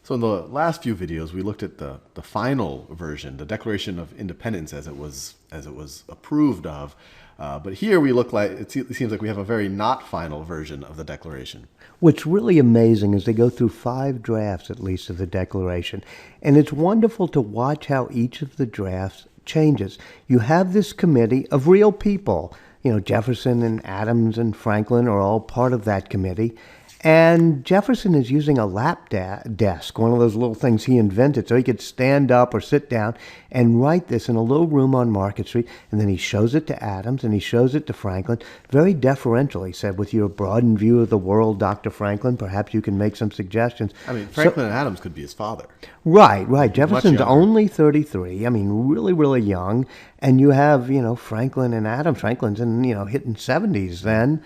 So in the last few videos, we looked at the final version, the Declaration of Independence as it was approved of. But here we look like it seems like we have a very not final version of the Declaration. What's really amazing is they go through 5 drafts at least of the Declaration. And it's wonderful to watch how each of the drafts changes. You have this committee of real people. You know, Jefferson and Adams and Franklin are all part of that committee. And Jefferson is using a lap desk, one of those little things he invented, so he could stand up or sit down and write this in a little room on Market Street. And then he shows it to Adams and he shows it to Franklin. Very deferential, he said, with your broadened view of the world, Dr. Franklin, perhaps you can make some suggestions. I mean, Franklin and Adams could be his father. Right. Jefferson's only 33. I mean, really, really young. And you have, Franklin and Adams. Franklin's in, hitting 70s then.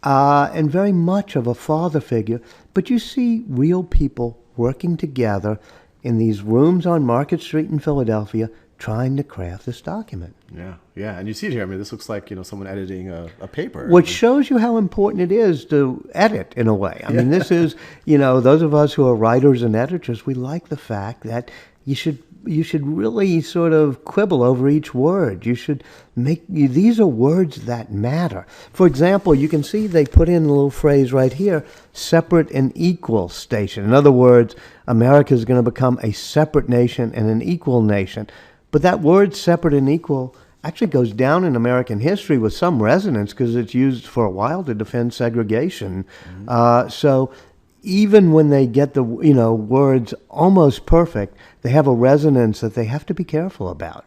And very much of a father figure. But you see real people working together in these rooms on Market Street in Philadelphia trying to craft this document. Yeah. And you see it here. I mean, this looks like, someone editing a paper. Which shows you how important it is to edit in a way. I mean, this is, those of us who are writers and editors, we like the fact that you should really sort of quibble over each word. You should these are words that matter. For example, you can see they put in a little phrase right here, separate and equal station. In other words, America is going to become a separate nation and an equal nation. But that word separate and equal actually goes down in American history with some resonance because it's used for a while to defend segregation. So even when they get the words almost perfect, they have a resonance that they have to be careful about.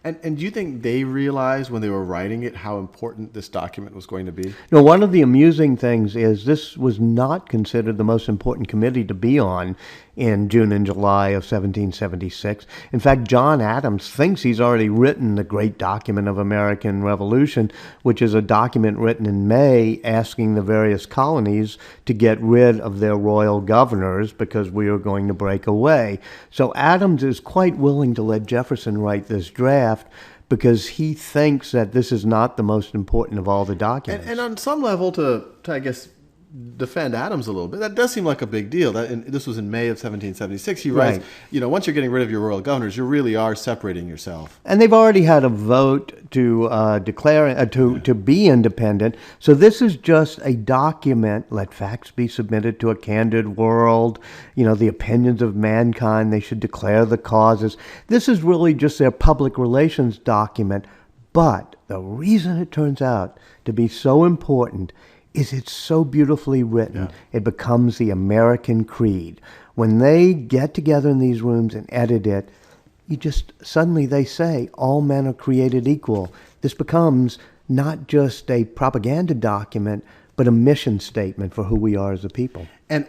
And do you think they realized when they were writing it how important this document was going to be? One of the amusing things is this was not considered the most important committee to be on in June and July of 1776. In fact, John Adams thinks he's already written the Great Document of American Revolution, which is a document written in May asking the various colonies to get rid of their royal governors because we are going to break away. So Adams is quite willing to let Jefferson write this draft because he thinks that this is not the most important of all the documents. And on some level, to I guess, defend Adams a little bit, that does seem like a big deal. This was in May of 1776. He writes, once you're getting rid of your royal governors, you really are separating yourself. And they've already had a vote to declare to be independent. So this is just a document. Let facts be submitted to a candid world. The opinions of mankind. They should declare the causes. This is really just their public relations document. But the reason it turns out to be so important is it's so beautifully written. It becomes the American creed. When they get together in these rooms and edit it, suddenly they say, all men are created equal. This becomes not just a propaganda document, but a mission statement for who we are as a people. And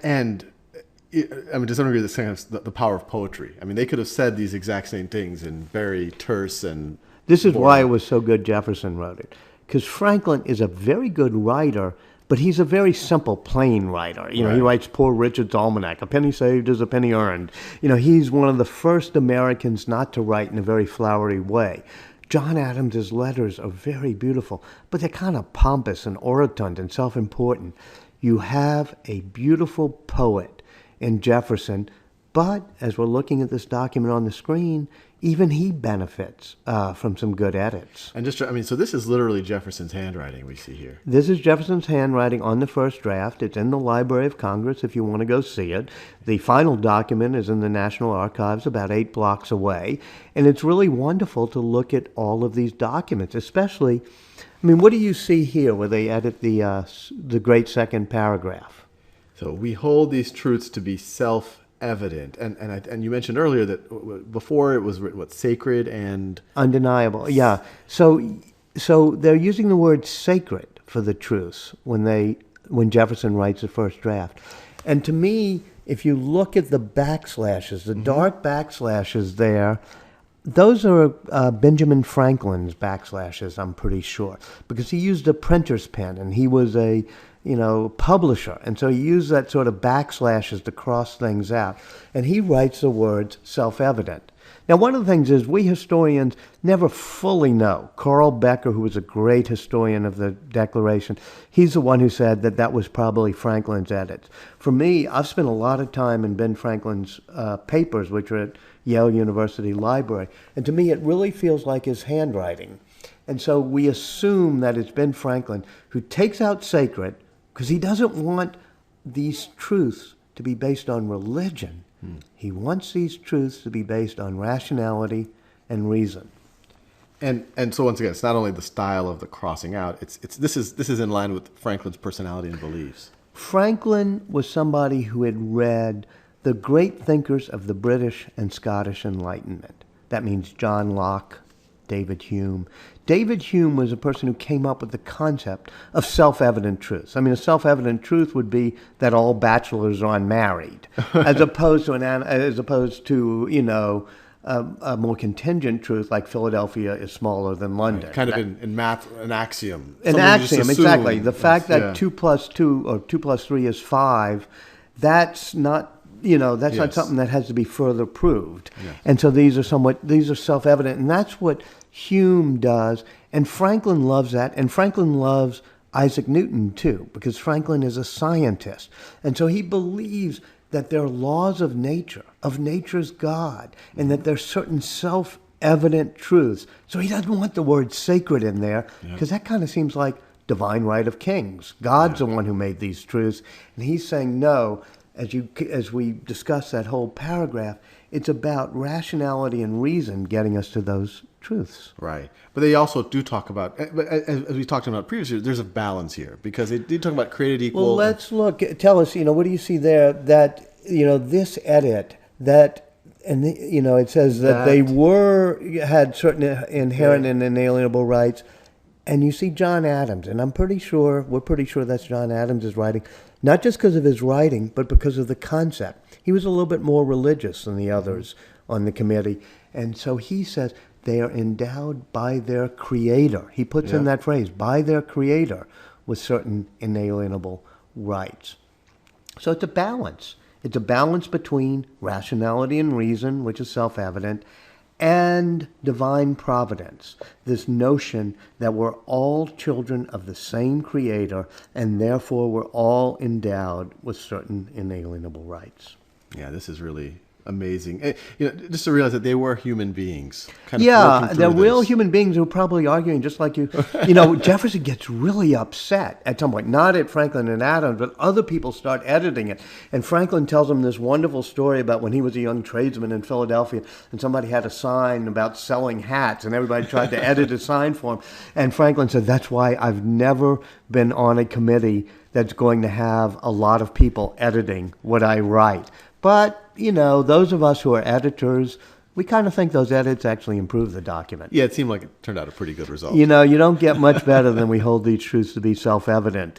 to some degree, the power of poetry. I mean, they could have said these exact same things in very terse and... This is why it was so good Jefferson wrote it. Because Franklin is a very good writer, but he's a very simple, plain writer. He writes Poor Richard's Almanac. A penny saved is a penny earned. He's one of the first Americans not to write in a very flowery way. John Adams' letters are very beautiful, but they're kind of pompous and orotund and self-important. You have a beautiful poet in Jefferson, but as we're looking at this document on the screen, even he benefits from some good edits. And so this is literally Jefferson's handwriting we see here. This is Jefferson's handwriting on the first draft. It's in the Library of Congress if you want to go see it. The final document is in the National Archives about 8 blocks away. And it's really wonderful to look at all of these documents, especially, what do you see here where they edit the great second paragraph? So we hold these truths to be self-evident, and you mentioned earlier that before it was sacred and undeniable. Yeah. So they're using the word sacred for the truths when Jefferson writes the first draft. And to me, if you look at the backslashes, the dark backslashes there, those are Benjamin Franklin's backslashes, I'm pretty sure, because he used a printer's pen, and he was a publisher. And so he used that sort of backslashes to cross things out. And he writes the words self-evident. Now, one of the things is we historians never fully know. Carl Becker, who was a great historian of the Declaration, he's the one who said that that was probably Franklin's edits. For me, I've spent a lot of time in Ben Franklin's papers, which are at Yale University Library, and to me it really feels like his handwriting. And so we assume that it's Ben Franklin who takes out sacred, because he doesn't want these truths to be based on religion. He wants these truths to be based on rationality and reason. And so once again, it's not only the style of the crossing out. This is in line with Franklin's personality and beliefs. Franklin was somebody who had read the great thinkers of the British and Scottish Enlightenment. That means John Locke, David Hume. David Hume was a person who came up with the concept of self-evident truths. I mean, a self-evident truth would be that all bachelors are unmarried, as opposed to a more contingent truth like Philadelphia is smaller than London. Right. Kind of in math, an axiom. An axiom, exactly. The fact that 2 plus 2 or 2 plus 3 is 5, that's not. That's not something that has to be further proved. Yes. And so these are self-evident, and that's what Hume does. And Franklin loves that, and Franklin loves Isaac Newton too, because Franklin is a scientist. And so he believes that there are laws of nature, of nature's God, and that there's certain self-evident truths. So he doesn't want the word sacred in there, because that kind of seems like divine right of kings. God's the one who made these truths. And he's saying, no, as we discuss that whole paragraph, it's about rationality and reason getting us to those truths. Right. But they also do talk about, as we talked about previously, there's a balance here, because they do talk about created equal. Well, let's look. Tell us, what do you see there that, this edit, that, and, it says that they had certain inherent and inalienable rights. And you see John Adams, and we're pretty sure that's John Adams' writing, not just because of his writing, but because of the concept. He was a little bit more religious than the others on the committee. And so he says they are endowed by their creator. He puts in that phrase, by their creator, with certain inalienable rights. So it's a balance. It's a balance between rationality and reason, which is self-evident, and divine providence, this notion that we're all children of the same creator, and therefore we're all endowed with certain inalienable rights. Yeah, this is really amazing. Just to realize that they were human beings. They're real human beings who are probably arguing just like you. Jefferson gets really upset at some point, not at Franklin and Adams, but other people start editing it. And Franklin tells him this wonderful story about when he was a young tradesman in Philadelphia, and somebody had a sign about selling hats, and everybody tried to edit a sign for him. And Franklin said, that's why I've never been on a committee that's going to have a lot of people editing what I write. But, those of us who are editors, we kind of think those edits actually improve the document. Yeah, it seemed like it turned out a pretty good result. You don't get much better than we hold these truths to be self-evident.